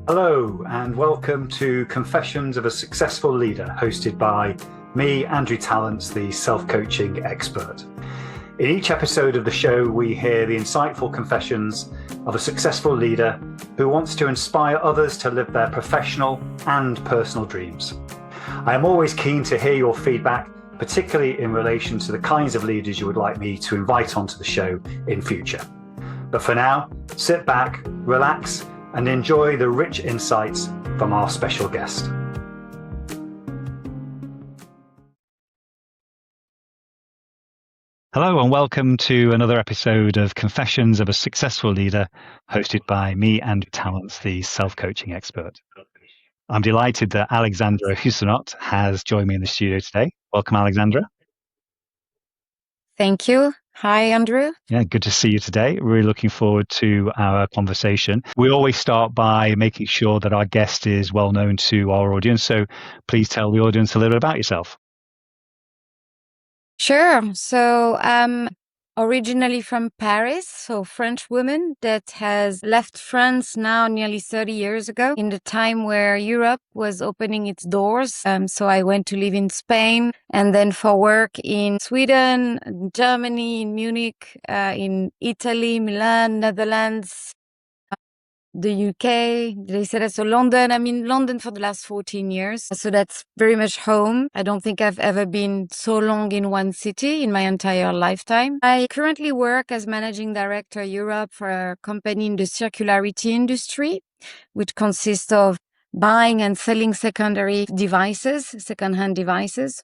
Hello, and welcome to Confessions of a Successful Leader, hosted by me, Andrew Tallents, the self-coaching expert. In each episode of the show, we hear the insightful confessions of a successful leader who wants to inspire others to live their professional and personal dreams. I am always keen to hear your feedback, particularly in relation to the kinds of leaders you would like me to invite onto the show in future. But for now, sit back, relax, and enjoy the rich insights from our special guest. Hello and welcome to another episode of Confessions of a Successful Leader, hosted by me, Andrew Tallents, the self-coaching expert. I'm delighted that Alexandra Hussenot has joined me in the studio today. Welcome, Alexandra. Thank you. Hi, Andrew. Yeah, good to see you today. Really looking forward to our conversation. We always start by making sure that our guest is well known to our audience. So please tell the audience a little bit about yourself. Sure. So I'm originally from Paris, so French woman that has left France now nearly 30 years ago in the time where Europe was opening its doors. So I went to live in Spain and then for work in Sweden, Germany, in Munich, in Italy, Milan, Netherlands, the UK, they said that. So London, I'm in London for the last 14 years. So that's very much home. I don't think I've ever been so long in one city in my entire lifetime. I currently work as managing director Europe for a company in the circularity industry, which consists of buying and selling secondary devices, secondhand devices.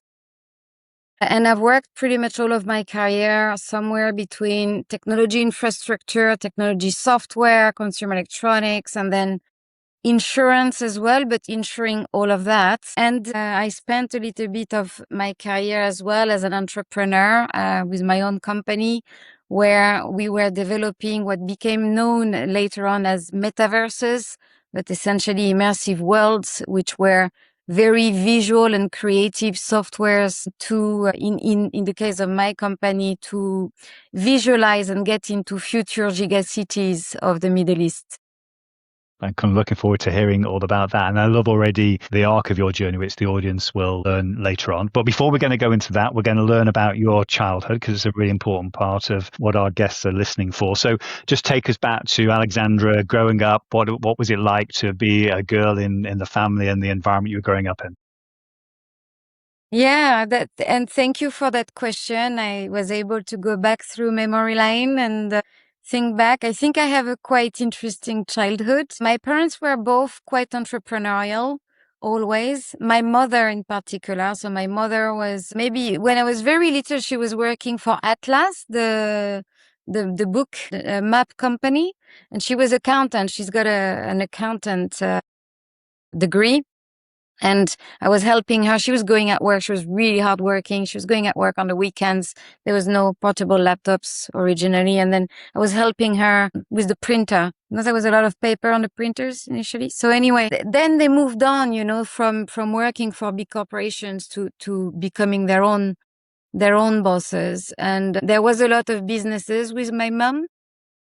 And I've worked pretty much all of my career somewhere between technology infrastructure, technology software, consumer electronics, and then insurance as well, but insuring all of that. And I spent a little bit of my career as well as an entrepreneur with my own company, where we were developing what became known later on as metaverses, but essentially immersive worlds, which were very visual and creative softwares to, in the case of my company, to visualize and get into future giga-cities of the Middle East. I'm kind of looking forward to hearing all about that. And I love already the arc of your journey, which the audience will learn later on. But before we're going to go into that, we're going to learn about your childhood, because it's a really important part of what our guests are listening for. So just take us back to Alexandra growing up. What was it like to be a girl in the family and the environment you were growing up in? Yeah, and thank you for that question. I was able to go back through memory lane and think back. I think I have a quite interesting childhood. My parents were both quite entrepreneurial, always. My mother in particular. So my mother was, maybe when I was very little, she was working for Atlas, the book map company, and she was accountant. She's got an accountant degree. And I was helping her. She was going at work. She was really hardworking. She was going at work on the weekends. There was no portable laptops originally. And then I was helping her with the printer, because there was a lot of paper on the printers initially. So anyway, then they moved on, from working for big corporations to becoming their own bosses. And there was a lot of businesses with my mom.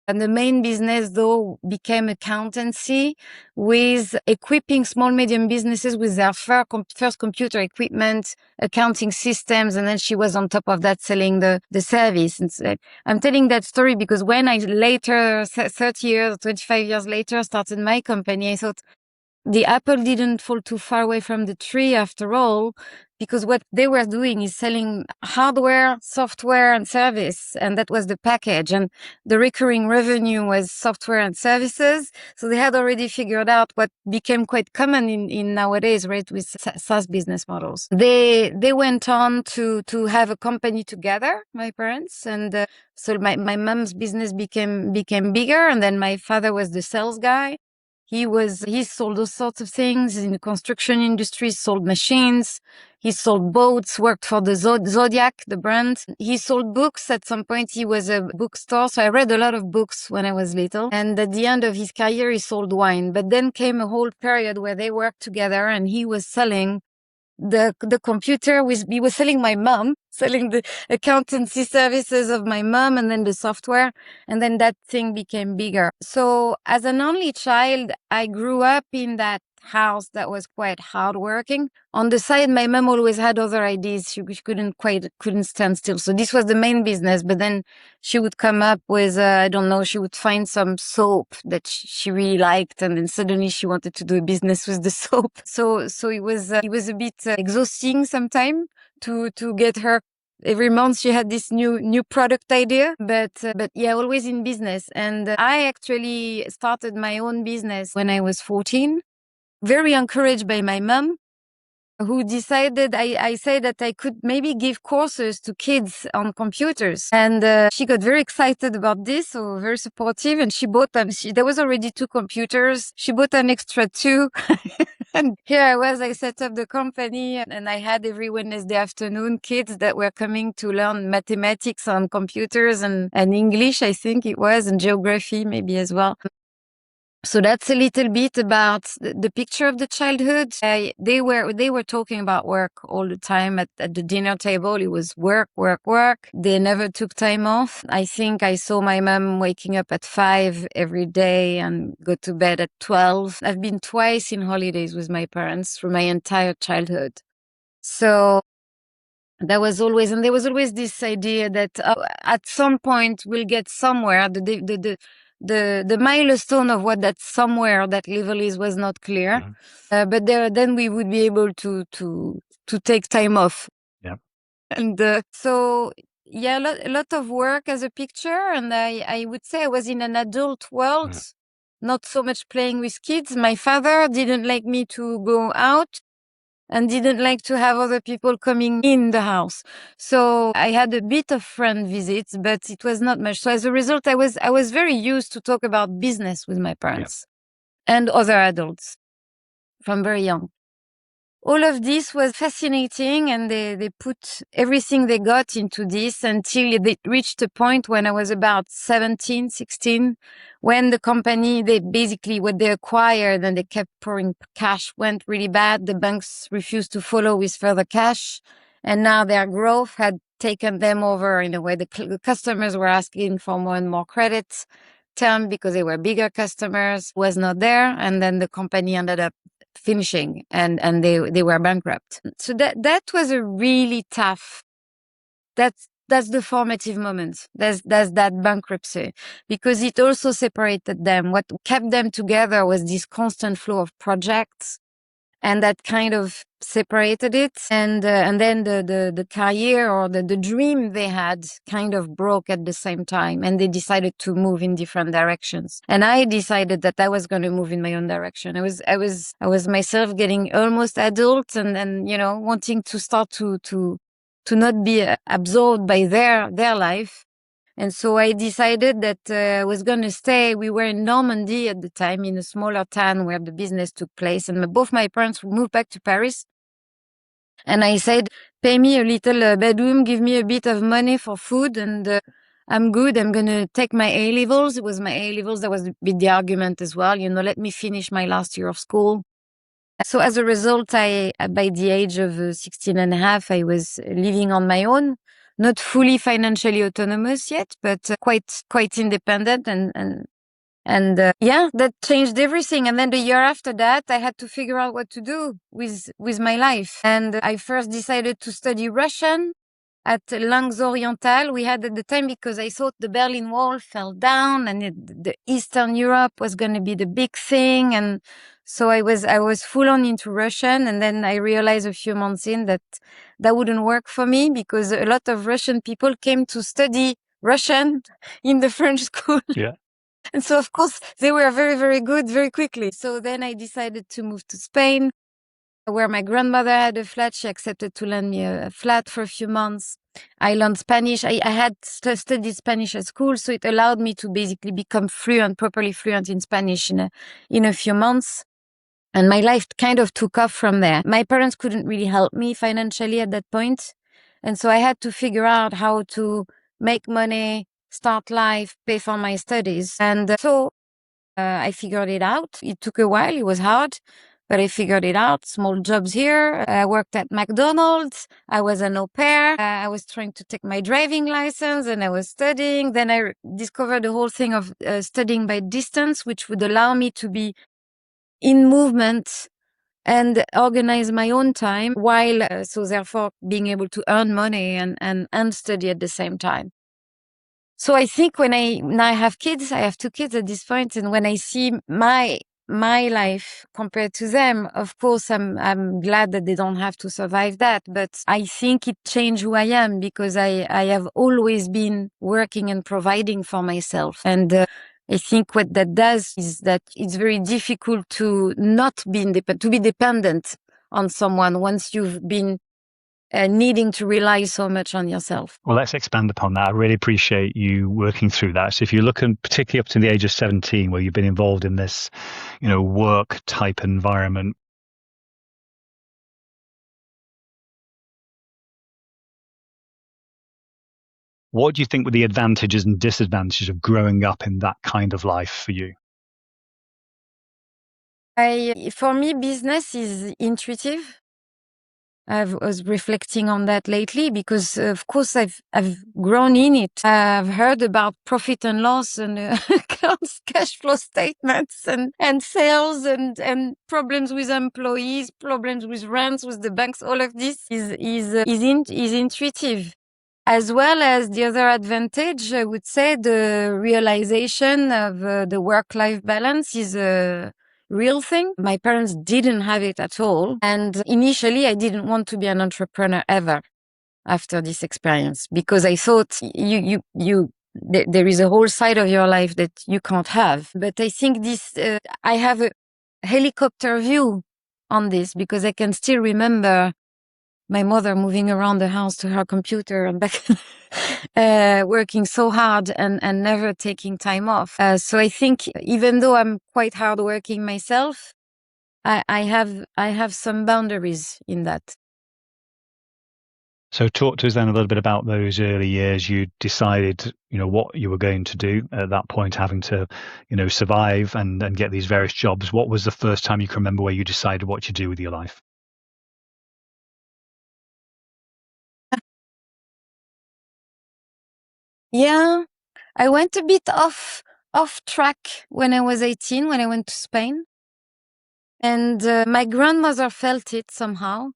And the main business, though, became accountancy, with equipping small, medium businesses with their first computer equipment, accounting systems, and then she was on top of that selling the service. And so I'm telling that story because when I later, 30 years, 25 years later, started my company, I thought the apple didn't fall too far away from the tree after all, because what they were doing is selling hardware, software, and service. And that was the package. And the recurring revenue was software and services. So they had already figured out what became quite common in nowadays, right, with SaaS business models. They went on to have a company together, my parents. And so my mom's business became bigger. And then my father was the sales guy. He sold all sorts of things in the construction industry, sold machines. He sold boats, worked for the Zodiac, the brand. He sold books. At some point, he was a bookstore. So I read a lot of books when I was little. And at the end of his career, he sold wine. But then came a whole period where they worked together and he was selling the computer. We were selling the accountancy services of my mom, and then the software, and then that thing became bigger. So as an only child, I grew up in that house that was quite hardworking. On the side, my mom always had other ideas. She couldn't stand still. So this was the main business, but then she would come up with, I don't know, she would find some soap that she really liked, and then suddenly she wanted to do a business with the soap. So it was a bit exhausting sometimes to get her. Every month she had this new product idea, but yeah, always in business. And I actually started my own business when I was 14, very encouraged by my mom, who decided I said that I could maybe give courses to kids on computers. And she got very excited about this, so very supportive. And she bought them. There was already 2 computers. She bought an extra 2. And here I set up the company, and I had every Wednesday afternoon kids that were coming to learn mathematics on computers and English, I think it was, and geography maybe as well. So that's a little bit about the picture of the childhood. They were talking about work all the time at the dinner table. It was work, work, work. They never took time off. I think I saw my mom waking up at 5 every day and go to bed at 12. I've been twice in holidays with my parents through my entire childhood. So there was always this idea that at some point we'll get somewhere. The milestone of what that somewhere, that level is, was not clear. Mm-hmm. But then we would be able to take time off. Yeah. And so yeah, a lot of work as a picture. And I would say I was in an adult world, not so much playing with kids. My father didn't like me to go out and didn't like to have other people coming in the house. So I had a bit of friend visits, but it was not much. So as a result, I was very used to talk about business with my parents and other adults from very young. All of this was fascinating, and they put everything they got into this until they reached a point when I was about 17, 16, when the company, what they acquired and they kept pouring cash went really bad. The banks refused to follow with further cash. And now their growth had taken them over in a way. The customers were asking for more and more credit term because they were bigger customers, was not there. And then the company ended up finishing and they were bankrupt. So that was a really tough, that's the formative moment. That's that bankruptcy, because it also separated them. What kept them together was this constant flow of projects, and that kind of separated it. And then the career or the dream they had kind of broke at the same time, and they decided to move in different directions. And I decided that I was going to move in my own direction. I was myself getting almost adult and wanting to start to not be absorbed by their life. And so I decided that I was going to stay. We were in Normandy at the time, in a smaller town where the business took place. And both my parents moved back to Paris. And I said, pay me a little bedroom, give me a bit of money for food, and I'm good. I'm going to take my A-levels. It was my A-levels that was with the argument as well. Let me finish my last year of school. So as a result, by the age of 16 and a half, I was living on my own. Not fully financially autonomous yet, but quite independent, and that changed everything. And then the year after that, I had to figure out what to do with my life. And I first decided to study Russian at Langues Orientales. We had at the time, because I thought the Berlin Wall fell down and the Eastern Europe was going to be the big thing. And so I was full on into Russian. And then I realized a few months in that wouldn't work for me, because a lot of Russian people came to study Russian in the French school. Yeah. And so, of course, they were very, very good very quickly. So then I decided to move to Spain, where my grandmother had a flat. She accepted to lend me a flat for a few months. I learned Spanish. I had studied Spanish at school, so it allowed me to basically become properly fluent in Spanish in a few months. And my life kind of took off from there. My parents couldn't really help me financially at that point. And so I had to figure out how to make money, start life, pay for my studies. And so I figured it out. It took a while. It was hard. but I figured it out. Small jobs here. I worked at McDonald's. I was an au pair. I was trying to take my driving license and I was studying. Then I discovered the whole thing of studying by distance, which would allow me to be in movement and organize my own time while, so therefore being able to earn money and study at the same time. So I think now I have kids, I have 2 kids at this point, and when I see my life compared to them, of course, I'm glad that they don't have to survive that. But I think it changed who I am because I have always been working and providing for myself. And I think what that does is that it's very difficult to not be to be dependent on someone once you've been needing to rely so much on yourself. Well, let's expand upon that. I really appreciate you working through that. So if you're looking particularly up to the age of 17, where you've been involved in this, work type environment, what do you think were the advantages and disadvantages of growing up in that kind of life for you? For me, business is intuitive. I was reflecting on that lately because, of course, I've grown in it. I've heard about profit and loss and cash flow statements and sales and problems with employees, problems with rents, with the banks. All of this is intuitive. As well as the other advantage, I would say the realization of the work-life balance is a real thing. My parents didn't have it at all. And initially, I didn't want to be an entrepreneur ever after this experience because I thought there is a whole side of your life that you can't have. But I think I have a helicopter view on this because I can still remember my mother moving around the house to her computer and back, working so hard and never taking time off. So I think even though I'm quite hardworking myself, I have some boundaries in that. So talk to us then a little bit about those early years. You decided, what you were going to do at that point, having to, survive and get these various jobs. What was the first time you can remember where you decided what you do with your life? Yeah, I went a bit off track when I was 18, when I went to Spain. And my grandmother felt it somehow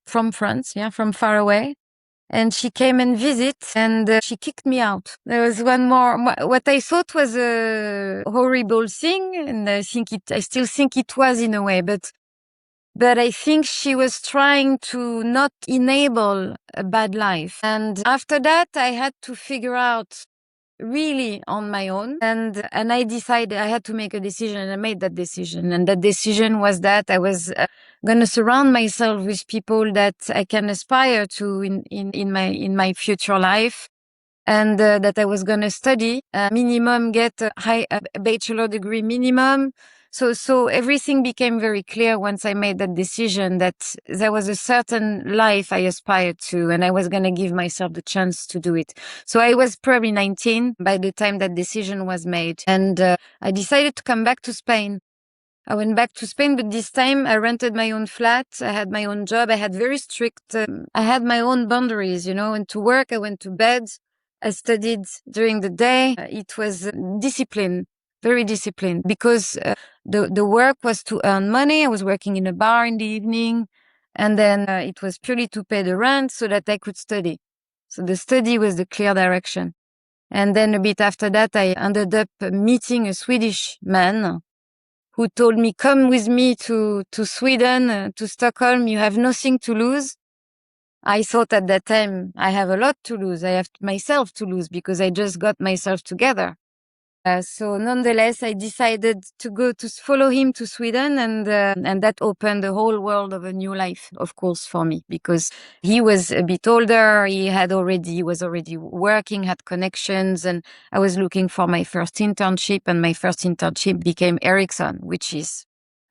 from France, from far away. And she came and visit and she kicked me out. There was one more, what I thought was a horrible thing. And I still think it was in a way, but I think she was trying to not enable a bad life. And after that, I had to figure out really on my own. And I decided I had to make a decision and I made that decision. And that decision was that I was going to surround myself with people that I can aspire to in my future life. And that I was going to study minimum, get a bachelor degree minimum. So everything became very clear once I made that decision that there was a certain life I aspired to and I was going to give myself the chance to do it. So I was probably 19 by the time that decision was made. And I decided to come back to Spain. I went back to Spain, but this time I rented my own flat. I had my own job. I had very strict, I had my own boundaries, and to work, I went to bed. I studied during the day. It was discipline, very disciplined, because the work was to earn money. I was working in a bar in the evening, and then it was purely to pay the rent so that I could study. So the study was the clear direction. And then a bit after that, I ended up meeting a Swedish man who told me, come with me to Sweden, to Stockholm. You have nothing to lose. I thought at that time, I have a lot to lose. I have myself to lose because I just got myself together. So nonetheless, I decided to go to follow him to Sweden, and that opened the whole world of a new life, of course, for me, because he was a bit older. He was already working, had connections, and I was looking for my first internship, and my first internship became Ericsson, which is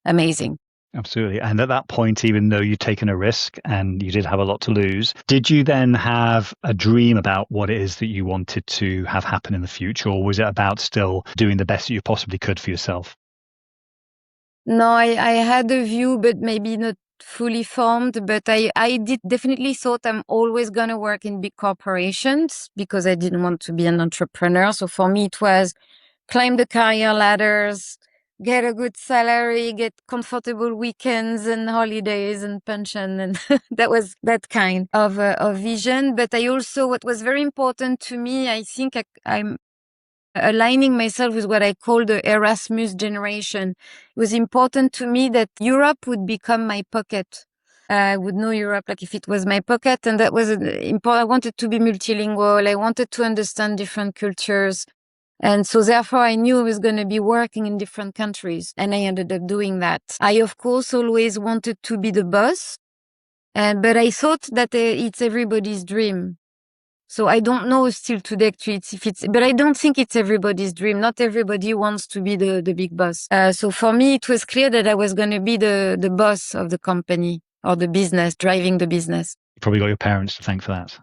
amazing. Absolutely. And at that point, even though you'd taken a risk and you did have a lot to lose, did you then have a dream about what it is that you wanted to have happen in the future? Or was it about still doing the best that you possibly could for yourself? No, I had a view, but maybe not fully formed. But I did definitely thought I'm always going to work in big corporations because I didn't want to be an entrepreneur. So for me, it was climb the career ladders, get a good salary, get comfortable weekends and holidays and pension. And that was that kind of vision. But I also, what was very important to me, I think I'm aligning myself with what I call the Erasmus generation. It was important to me that Europe would become my pocket. I would know Europe like if it was my pocket, and that was important. I wanted to be multilingual. I wanted to understand different cultures. And so therefore I knew I was going to be working in different countries, and I ended up doing that. I, of course, always wanted to be the boss, but I thought that it's everybody's dream. So I don't know still today actually but I don't think it's everybody's dream. Not everybody wants to be the big boss. So for me, it was clear that I was going to be the boss of the company or the business, driving the business. You probably got your parents to thank for that.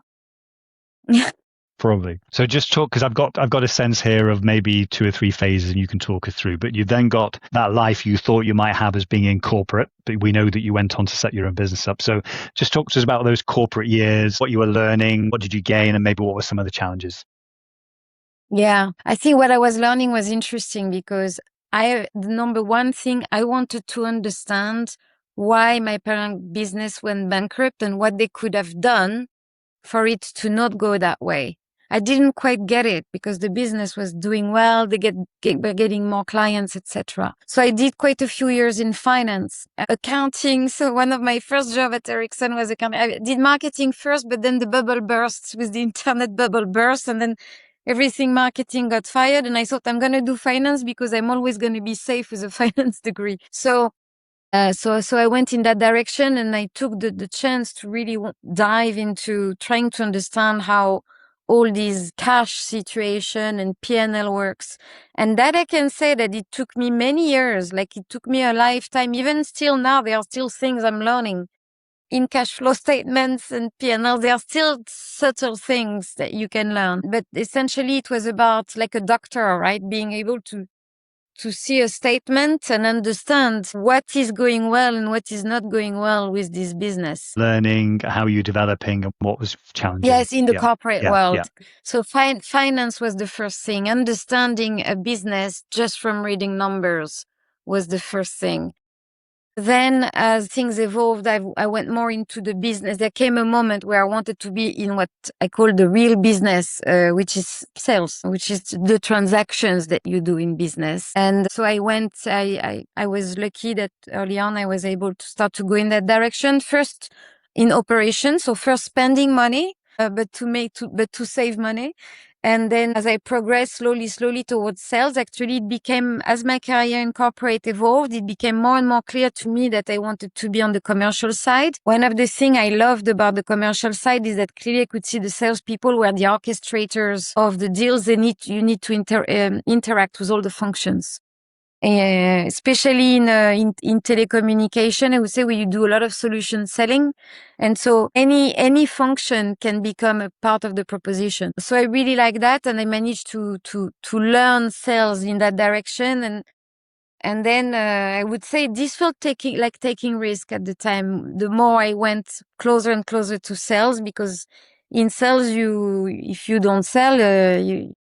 Yeah. Probably. So just talk, because I've got a sense here of maybe 2 or 3 phases and you can talk us through, but you then got that life you thought you might have as being in corporate, but we know that you went on to set your own business up. So just talk to us about those corporate years, what you were learning, what did you gain, and maybe what were some of the challenges? Yeah, I think what I was learning was interesting because the number one thing I wanted to understand why my parent business went bankrupt and what they could have done for it to not go that way. I didn't quite get it because the business was doing well, were getting more clients, etc. So I did quite a few years in finance, accounting. So one of my first job at Ericsson was accounting. I did marketing first, but then the bubble burst with the internet bubble burst, and then everything marketing got fired. And I thought I'm going to do finance because I'm always going to be safe with a finance degree. So I went in that direction, and I took the chance to really dive into trying to understand how all these cash situation and P&L works. And that I can say that it took me many years, like it took me a lifetime. Even still now, there are still things I'm learning in cash flow statements and P&L. There are still subtle things that you can learn. But essentially, it was about like a doctor, right? Being able to see a statement and understand what is going well and what is not going well with this business. Learning how you're developing and what was challenging. Yes, in the corporate world. Yeah. So finance was the first thing. Understanding a business just from reading numbers was the first thing. Then as things evolved, I went more into the business. There came a moment where I wanted to be in what I call the real business, which is sales, which is the transactions that you do in business. And so I was lucky that early on I was able to start to go in that direction. First in operations. So first spending money, but to save money. And then as I progressed slowly towards sales, actually it became, as my career in corporate evolved, it became more and more clear to me that I wanted to be on the commercial side. One of the things I loved about the commercial side is that clearly I could see the salespeople were the orchestrators of the deals. You need to interact with all the functions. Especially in telecommunication, I would say where you do a lot of solution selling. And so any function can become a part of the proposition. So I really like that. And I managed to learn sales in that direction. And then, I would say this felt taking risk at the time. The more I went closer and closer to sales, because in sales, if you don't sell, you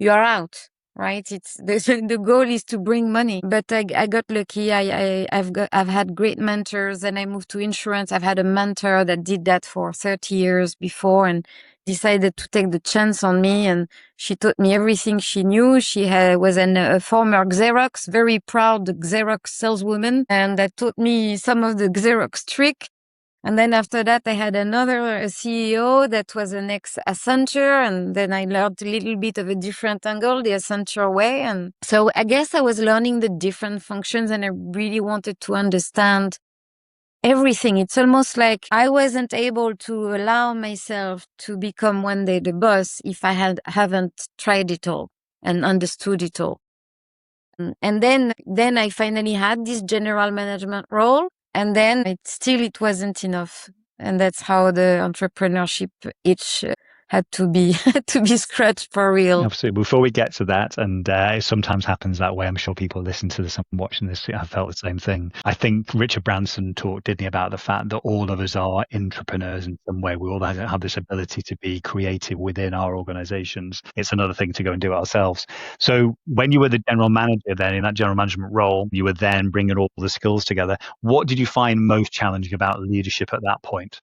are out. Right. The goal is to bring money, but I got lucky. I've had great mentors, and I moved to insurance. I've had a mentor that did that for 30 years before and decided to take the chance on me. And she taught me everything she knew. She was a former Xerox, very proud Xerox saleswoman. And that taught me some of the Xerox trick. And then after that, I had another CEO that was an ex-Accenture. And then I learned a little bit of a different angle, the Accenture way. And so I guess I was learning the different functions, and I really wanted to understand everything. It's almost like I wasn't able to allow myself to become one day the boss if I haven't tried it all and understood it all. And then I finally had this general management role. And then it wasn't enough. And that's how the entrepreneurship itch had to be scratched for real. Absolutely. Before we get to that, and it sometimes happens that way, I'm sure people listen to this and watching this have felt the same thing. I think Richard Branson talked, didn't he, about the fact that all of us are entrepreneurs in some way. We all have this ability to be creative within our organizations. It's another thing to go and do it ourselves. So when you were the general manager then, in that general management role, you were then bringing all the skills together. What did you find most challenging about leadership at that point?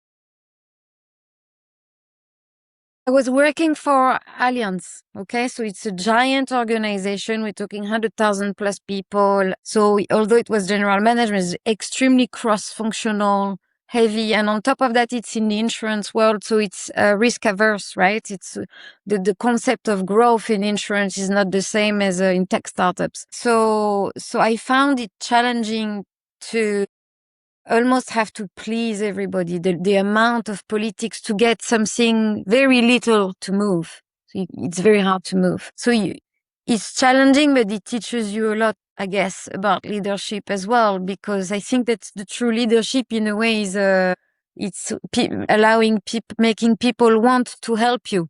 I was working for Allianz. Okay. So it's a giant organization. We're talking 100,000 plus people. So although it was general management, it's extremely cross-functional, heavy. And on top of that, it's in the insurance world. So it's risk averse, right? It's the concept of growth in insurance is not the same as in tech startups. So I found it challenging to almost have to please everybody. The amount of politics to get something very little to move. So it's very hard to move. So it's challenging, but it teaches you a lot, I guess, about leadership as well, because I think that the true leadership in a way is, it's allowing people, making people want to help you,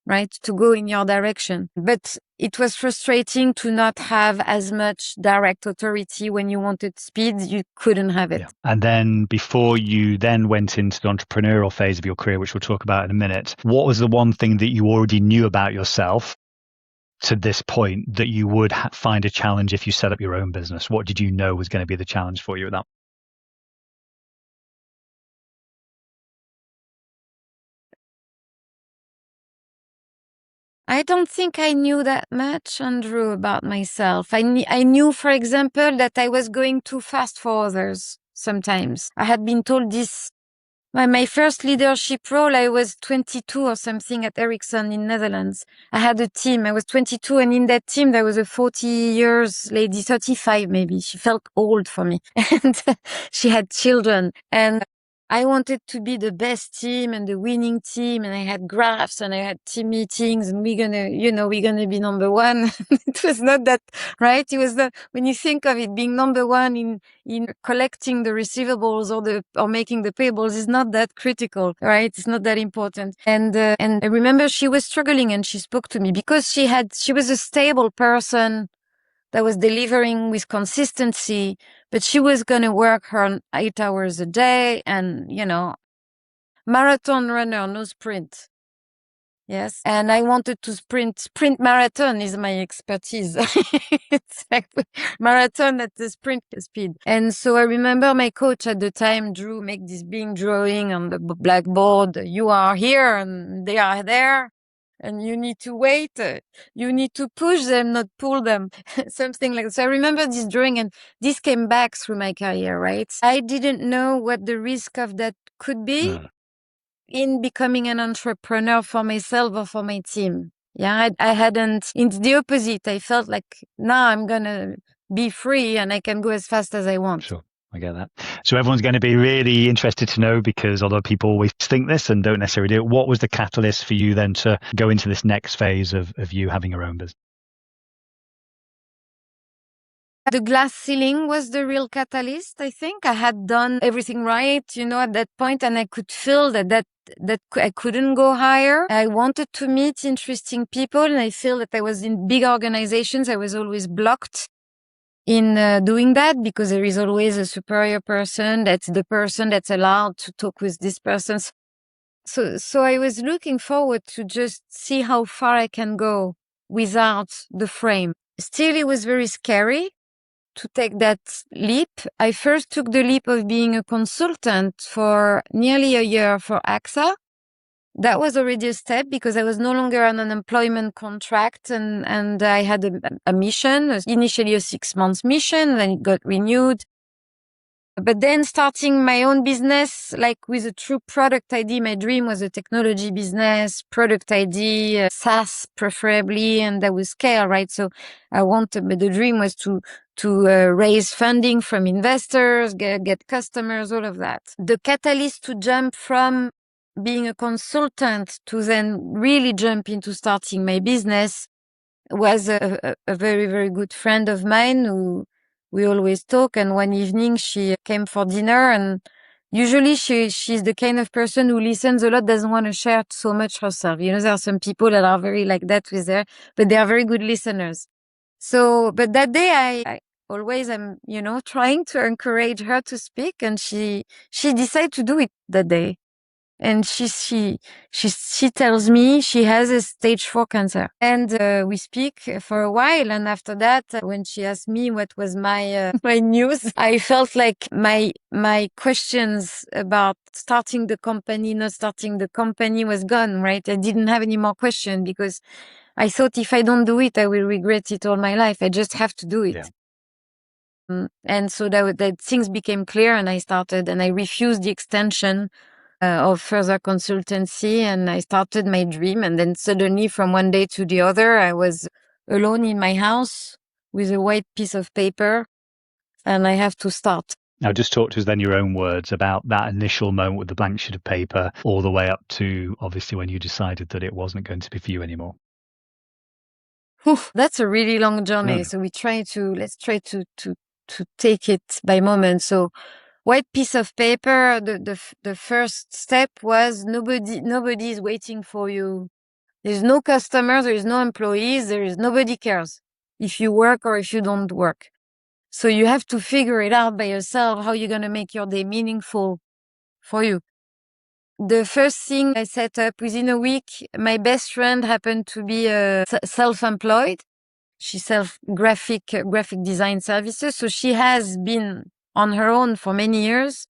right? To go in your direction. But it was frustrating to not have as much direct authority. When you wanted speed, you couldn't have it. Yeah. And then before you then went into the entrepreneurial phase of your career, which we'll talk about in a minute, what was the one thing that you already knew about yourself to this point that you would find a challenge if you set up your own business? What did you know was going to be the challenge for you at that? I don't think I knew that much, Andrew, about myself. I knew, for example, that I was going too fast for others sometimes. I had been told this. My first leadership role, I was 22 or something at Ericsson in Netherlands. I had a team. I was 22, and in that team, there was a 40 years lady, 35 maybe. She felt old for me. And she had children. And I wanted to be the best team and the winning team, and I had graphs and I had team meetings, and we're gonna be number one. It was not that, right? It was that when you think of it, being number one in collecting the receivables or making the payables is not that critical, right? It's not that important. And I remember she was struggling, and she spoke to me because she was a stable person that was delivering with consistency, but she was going to work her 8 hours a day and, marathon runner, no sprint. Yes. And I wanted to sprint marathon is my expertise. It's like marathon at the sprint speed. And so I remember my coach at the time make this big drawing on the blackboard. You are here and they are there. And you need to wait. You need to push them, not pull them. Something like that. So I remember this drawing, and this came back through my career, right? I didn't know what the risk of that could be in becoming an entrepreneur for myself or for my team. Yeah, I hadn't. It's the opposite. I felt like now I'm going to be free and I can go as fast as I want. Sure. I get that. So everyone's going to be really interested to know, because although people always think this and don't necessarily do it, what was the catalyst for you then to go into this next phase of you having your own business? The glass ceiling was the real catalyst, I think. I had done everything right, at that point, and I could feel that I couldn't go higher. I wanted to meet interesting people, and I feel that I was in big organizations. I was always blocked in doing that, because there is always a superior person. That's the person that's allowed to talk with this person. So I was looking forward to just see how far I can go without the frame. Still, it was very scary to take that leap. I first took the leap of being a consultant for nearly a year for AXA. That was already a step, because I was no longer on an employment contract, and I had a mission, initially a 6-month mission, then it got renewed. But then starting my own business, like with a true product ID, my dream was a technology business, product ID, SaaS preferably, and that would scale, right? So but the dream was to raise funding from investors, get customers, all of that. The catalyst to jump from being a consultant to then really jump into starting my business was a very, very good friend of mine who we always talk. And one evening she came for dinner, and Usually she's the kind of person who listens a lot, doesn't want to share so much herself. You know, there are some people that are very like that with her, but they are very good listeners. So, but that day I always am, you know, trying to encourage her to speak, and she decided to do it that day. And she tells me she has a stage 4 cancer. And we speak for a while. And after that, when she asked me what was my my news, I felt like my questions about starting the company, not starting the company was gone, right? I didn't have any more questions because I thought if I don't do it, I will regret it all my life. I just have to do it. Yeah. And so that things became clear, and I refused the extension of further consultancy, and I started my dream. And then suddenly from one day to the other, I was alone in my house with a white piece of paper, and I have to start. Now, just talk to us then your own words about that initial moment with the blank sheet of paper, all the way up to obviously when you decided that it wasn't going to be for you anymore. That's a really long journey. So let's try to take it by moments. So white piece of paper, the first step was nobody is waiting for you. There's no customers, there is no employees, nobody cares if you work or if you don't work. So you have to figure it out by yourself, how you're going to make your day meaningful for you. The first thing I set up within a week, my best friend happened to be self-employed. She sells graphic design services. So she has been on her own for many years.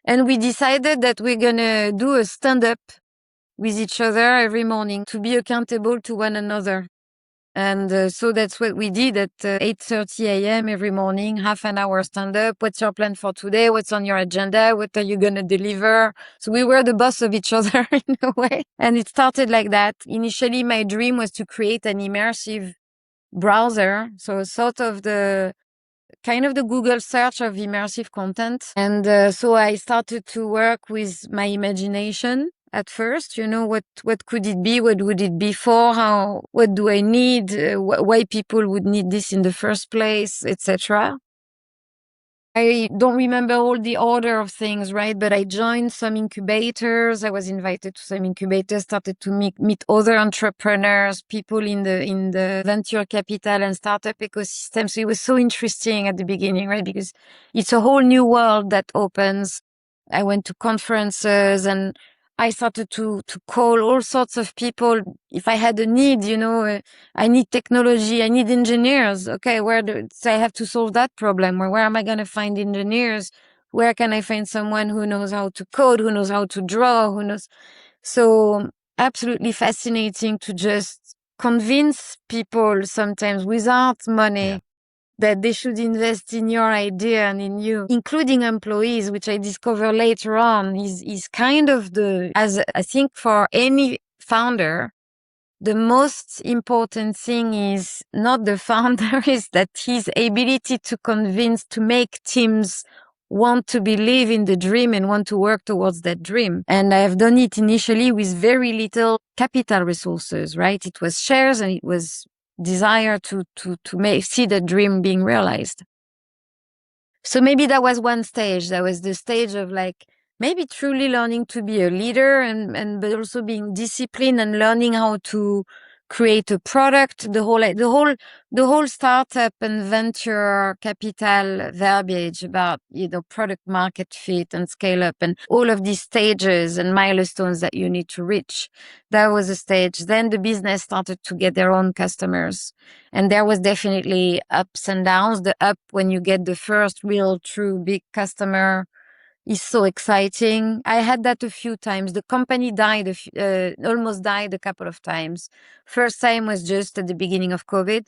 And we decided that we're going to do a stand-up with each other every morning to be accountable to one another. And so that's what we did at 8:30 a.m. every morning, half an hour stand-up. What's your plan for today? What's on your agenda? What are you going to deliver? So we were the boss of each other in a way. And it started like that. Initially, my dream was to create an immersive browser. So sort of the Google search of immersive content. And so I started to work with my imagination at first. You know, what could it be? What would it be for? What do I need? Why people would need this in the first place, etc. I don't remember all the order of things, right? But I joined some incubators. I was invited to some incubators, started to meet other entrepreneurs, people in the venture capital and startup ecosystem. So it was so interesting at the beginning, right? Because it's a whole new world that opens. I went to conferences, and I started to call all sorts of people. If I had a need, you know, I need technology, I need engineers. Okay, so I have to solve that problem. Where am I going to find engineers? Where can I find someone who knows how to code, who knows how to draw, who knows? So absolutely fascinating to just convince people sometimes without money that they should invest in your idea and in you, including employees, which I discover later on is kind of as I think for any founder, the most important thing is not the founder, is that his ability to make teams want to believe in the dream and want to work towards that dream. And I have done it initially with very little capital resources, right? It was shares, and it was desire to see the dream being realized. So maybe that was one stage. That was the stage of like maybe truly learning to be a leader, but also being disciplined and learning how to create a product. The whole startup and venture capital verbiage about, you know, product market fit and scale up and all of these stages and milestones that you need to reach. That was a stage. Then the business started to get their own customers. And there was definitely ups and downs. The up, when you get the first real true big customer, is so exciting. I had that a few times. The company almost died a couple of times. First time was just at the beginning of COVID.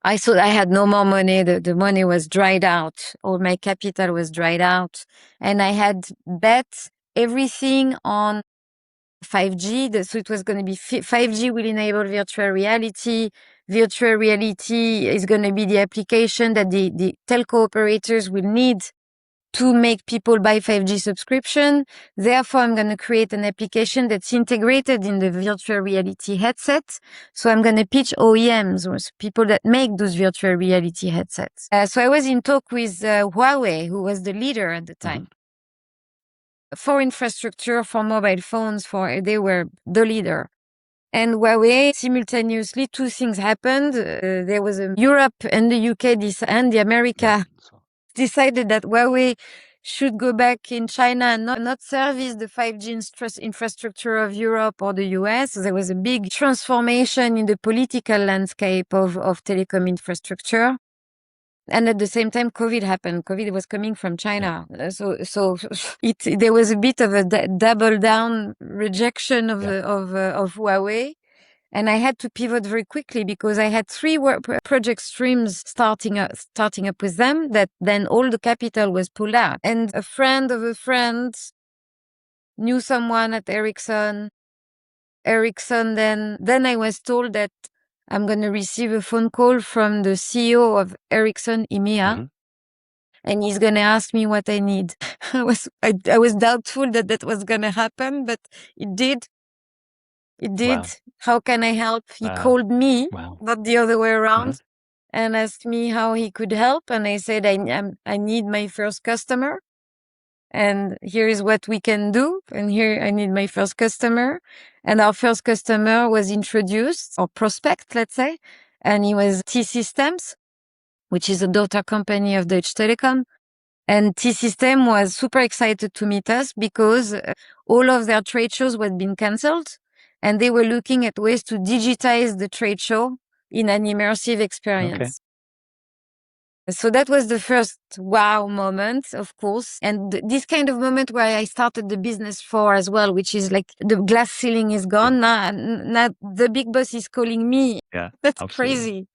I thought I had no more money. The money was dried out. All my capital was dried out. And I had bet everything on 5G. So it was going to be 5G will enable virtual reality. Virtual reality is going to be the application that the telco operators will need to make people buy 5G subscription. Therefore, I'm going to create an application that's integrated in the virtual reality headset. So I'm going to pitch OEMs, or people that make those virtual reality headsets. So I was in talk with Huawei, who was the leader at the time. for infrastructure, for mobile phones, they were the leader. And Huawei, simultaneously, two things happened. There was Europe and the UK and the America decided that Huawei should go back in China and not service the 5G infrastructure of Europe or the US. So there was a big transformation in the political landscape of telecom infrastructure. And at the same time, COVID happened. COVID was coming from China. Yeah. So there was a bit of a double down rejection of Huawei. And I had to pivot very quickly because I had three project streams starting up with them that then all the capital was pulled out. And a friend of a friend knew someone at Ericsson. Then I was told that I'm going to receive a phone call from the CEO of Ericsson EMEA. And he's going to ask me what I need. I was doubtful that was going to happen, but it did. It did. Wow. How can I help? He called me, not the other way around, and asked me how he could help. And I said, I need my first customer. And here is what we can do. And here I need my first customer. And our first customer was introduced, or prospect, let's say. And he was T-Systems, which is a daughter company of Deutsche Telekom. And T-System was super excited to meet us because all of their trade shows had been cancelled. And they were looking at ways to digitize the trade show in an immersive experience. Okay. So that was the first wow moment, of course. And this kind of moment where I started the business for as well, which is like the glass ceiling is gone. Now the big boss is calling me. Yeah, that's absolutely crazy.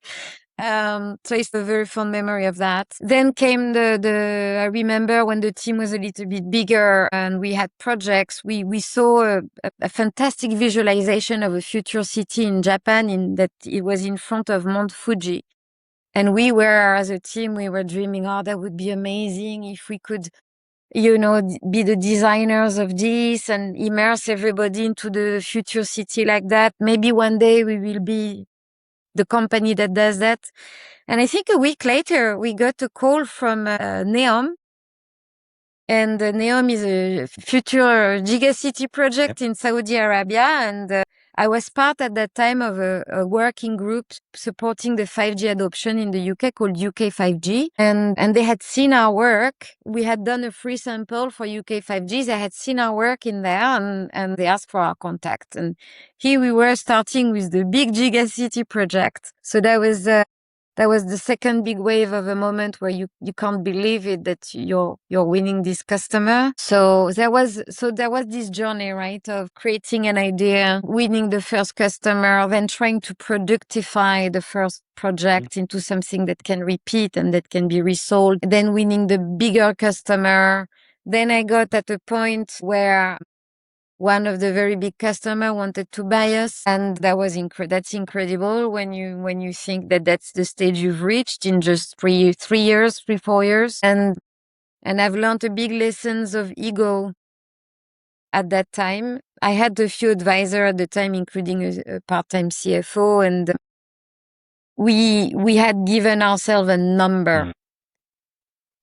So it's a very fond memory of that. Then came I remember when the team was a little bit bigger and we had projects, we saw a fantastic visualization of a future city in Japan that it was in front of Mount Fuji. And we were, as a team, we were dreaming, that would be amazing if we could, be the designers of this and immerse everybody into the future city like that. Maybe one day we will be the company that does that. And I think a week later, we got a call from NEOM. And NEOM is a future giga-city project in Saudi Arabia. And I was part at that time of a working group supporting the 5G adoption in the UK called UK 5G. And they had seen our work. We had done a free sample for UK 5G. They had seen our work in there and they asked for our contact. And here we were starting with the big giga-city project. So that was the second big wave of a moment where you can't believe it that you're winning this customer. So there was this journey, right, of creating an idea, winning the first customer, then trying to productify the first project into something that can repeat and that can be resold, then winning the bigger customer. Then I got at a point where one of the very big customer wanted to buy us. And that was that's incredible when you think that that's the stage you've reached in just 4 years. And I've learned a big lessons of ego at that time. I had a few advisors at the time, including a part-time CFO. And we had given ourselves a number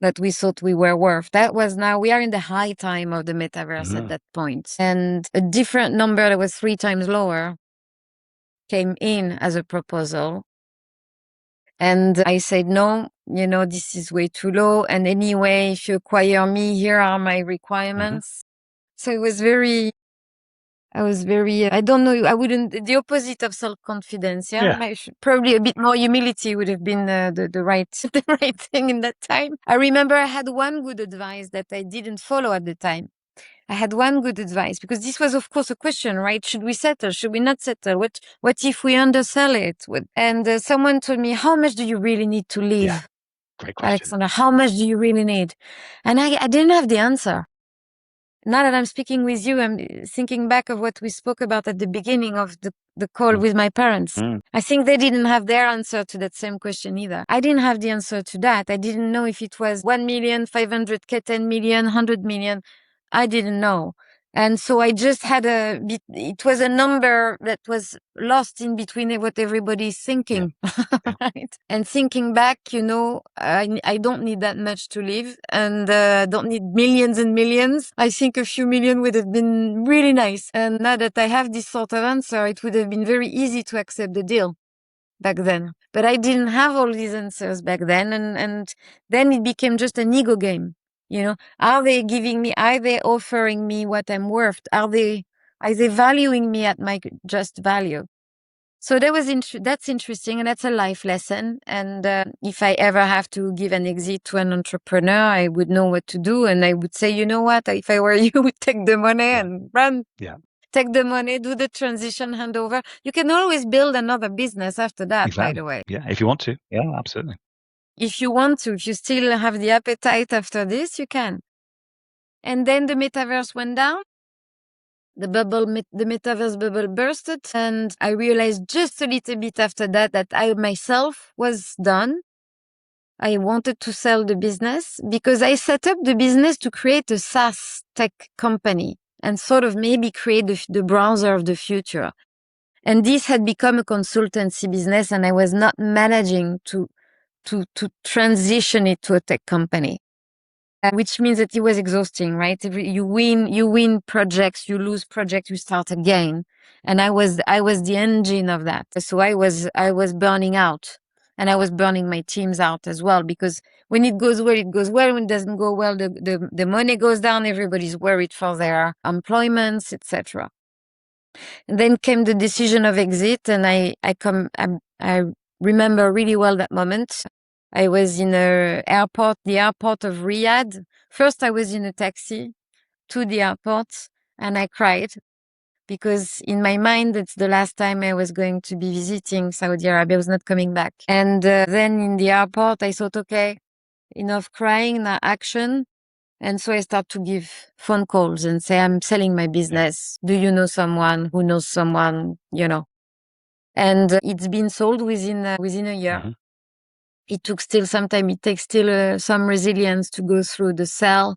that we thought we were worth. We are in the high time of the metaverse at that point. And a different number that was 3 times lower came in as a proposal. And I said, no, this is way too low. And anyway, if you acquire me, here are my requirements. So it was I don't know, the opposite of self-confidence. Yeah. Probably a bit more humility would have been the right thing in that time. I remember I had one good advice that I didn't follow at the time. I had one good advice because this was, of course, a question, right? Should we settle? Should we not settle? What if we undersell it? And someone told me, how much do you really need to leave? Yeah. Great question. Alexandra, how much do you really need? And I didn't have the answer. Now that I'm speaking with you, I'm thinking back of what we spoke about at the beginning of the call with my parents. I think they didn't have their answer to that same question either. I didn't have the answer to that. I didn't know if it was 1 million, 500K, 10 million, 100 million. I didn't know. And so I just had it was a number that was lost in between what everybody's thinking, right? And thinking back, I don't need that much to live, and don't need millions and millions. I think a few million would have been really nice. And now that I have this sort of answer, it would have been very easy to accept the deal back then. But I didn't have all these answers back then, and then it became just an ego game. Are they offering me what I'm worth? Are they valuing me at my just value? So that's interesting, and that's a life lesson. And if I ever have to give an exit to an entrepreneur, I would know what to do. And I would say, you know what, if I were you, would take the money and run. Yeah. Take the money, do the transition handover. You can always build another business after that, Exactly. by the way. Yeah, if you want to. Yeah, absolutely. If you want to, if you still have the appetite after this, you can. And then the metaverse went down. The metaverse bubble bursted, and I realized just a little bit after that I myself was done. I wanted to sell the business because I set up the business to create a SaaS tech company and sort of maybe create the browser of the future. And this had become a consultancy business, and I was not managing to transition it to a tech company. Which means that it was exhausting, right? You win projects, you lose projects, you start again. And I was the engine of that. So I was burning out, and I was burning my teams out as well, because when it goes well, it goes well. When it doesn't go well, the money goes down. Everybody's worried for their employments, etc. And then came the decision of exit, and I remember really well that moment. I was in the airport of Riyadh. First, I was in a taxi to the airport, and I cried because in my mind, it's the last time I was going to be visiting Saudi Arabia. I was not coming back. And then in the airport, I thought, okay, enough crying, now action. And so I start to give phone calls and say, I'm selling my business. Do you know someone who knows someone, And it's been sold within a year. Mm-hmm. It took still some time. It takes still some resilience to go through the sell.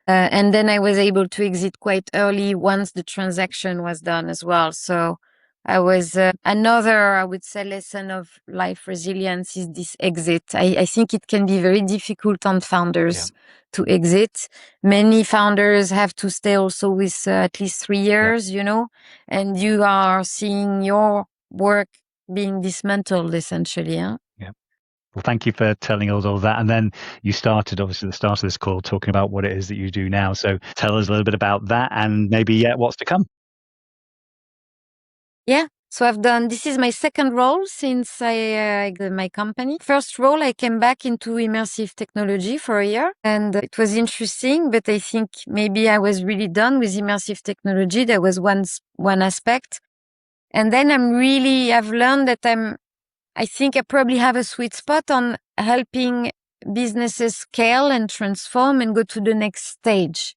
And then I was able to exit quite early once the transaction was done as well. So I was another, I would say, lesson of life resilience is this exit. I think it can be very difficult on founders to exit. Many founders have to stay also with at least 3 years, and you are seeing your work being dismantled essentially. Huh? Yeah. Well, thank you for telling us all that. And then you started, obviously, at the start of this call talking about what it is that you do now. So tell us a little bit about that and maybe what's to come. Yeah. So this is my second role since I got my company. First role, I came back into immersive technology for a year, and it was interesting, but I think maybe I was really done with immersive technology. There was one aspect. And then I've learned that I think I probably have a sweet spot on helping businesses scale and transform and go to the next stage.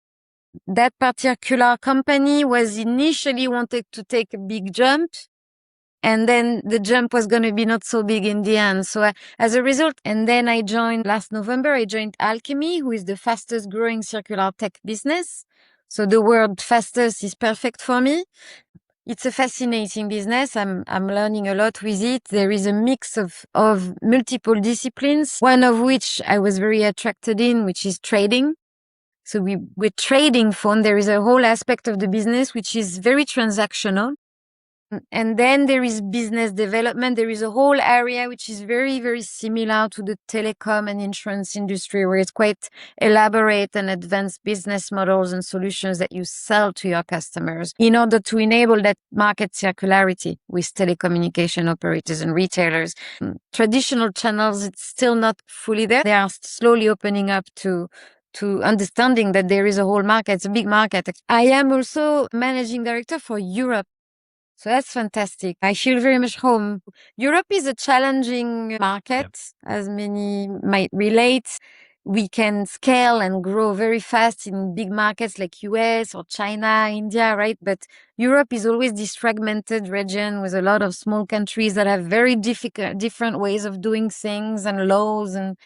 That particular company was initially wanted to take a big jump, and then the jump was going to be not so big in the end. So as a result, and then last November, I joined Alchemy, who is the fastest growing circular tech business. So the word fastest is perfect for me. It's a fascinating business. I'm learning a lot with it. There is a mix of multiple disciplines, one of which I was very attracted in, which is trading. So we're trading phone. There is a whole aspect of the business which is very transactional. And then there is business development. There is a whole area which is very, very similar to the telecom and insurance industry, where it's quite elaborate and advanced business models and solutions that you sell to your customers in order to enable that market circularity with telecommunication operators and retailers. Traditional channels, it's still not fully there. They are slowly opening up to understanding that there is a whole market. It's a big market. I am also managing director for Europe. So that's fantastic. I feel very much home. Europe is a challenging market, as many might relate. We can scale and grow very fast in big markets like US or China, India, right? But Europe is always this fragmented region with a lot of small countries that have very different ways of doing things and laws. And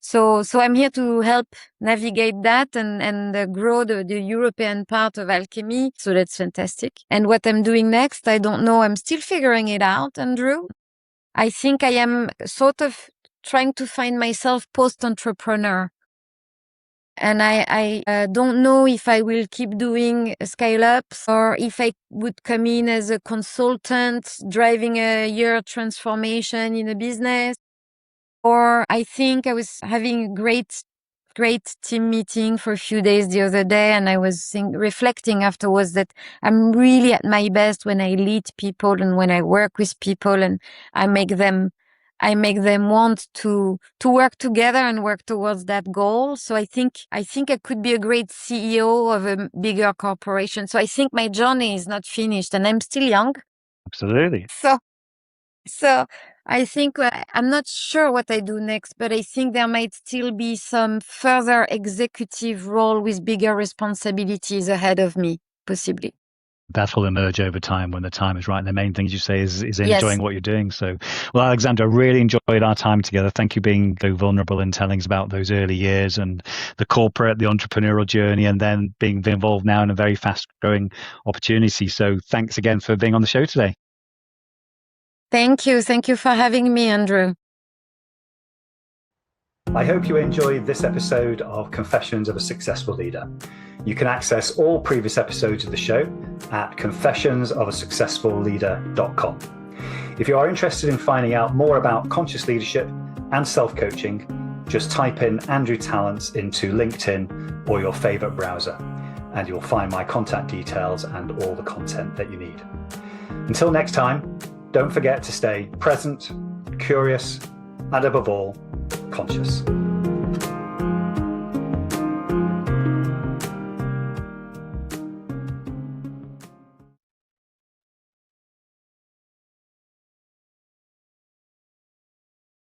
So I'm here to help navigate that and grow the European part of Alchemy. So that's fantastic. And what I'm doing next, I don't know. I'm still figuring it out, Andrew. I think I am sort of trying to find myself post-entrepreneur. And I don't know if I will keep doing scale-ups or if I would come in as a consultant driving a year transformation in a business. Or I think I was having a great team meeting for a few days the other day, and I was reflecting afterwards that I'm really at my best when I lead people and when I work with people and I make them want to work together and work towards that goal. So I think I could be a great CEO of a bigger corporation. So I think my journey is not finished and I'm still young. Absolutely. So I think I'm not sure what I do next, but I think there might still be some further executive role with bigger responsibilities ahead of me, possibly. That will emerge over time when the time is right. And the main thing, as you say, is enjoying Yes. what you're doing. So, well, Alexandra, I really enjoyed our time together. Thank you for being so vulnerable and telling us about those early years and the corporate, the entrepreneurial journey, and then being involved now in a very fast growing opportunity. So thanks again for being on the show today. Thank you. Thank you for having me, Andrew. I hope you enjoyed this episode of Confessions of a Successful Leader. You can access all previous episodes of the show at confessionsofaSuccessfulLeader.com. If you are interested in finding out more about conscious leadership and self-coaching, just type in Andrew Tallents into LinkedIn or your favorite browser, and you'll find my contact details and all the content that you need. Until next time, don't forget to stay present, curious, and above all, conscious.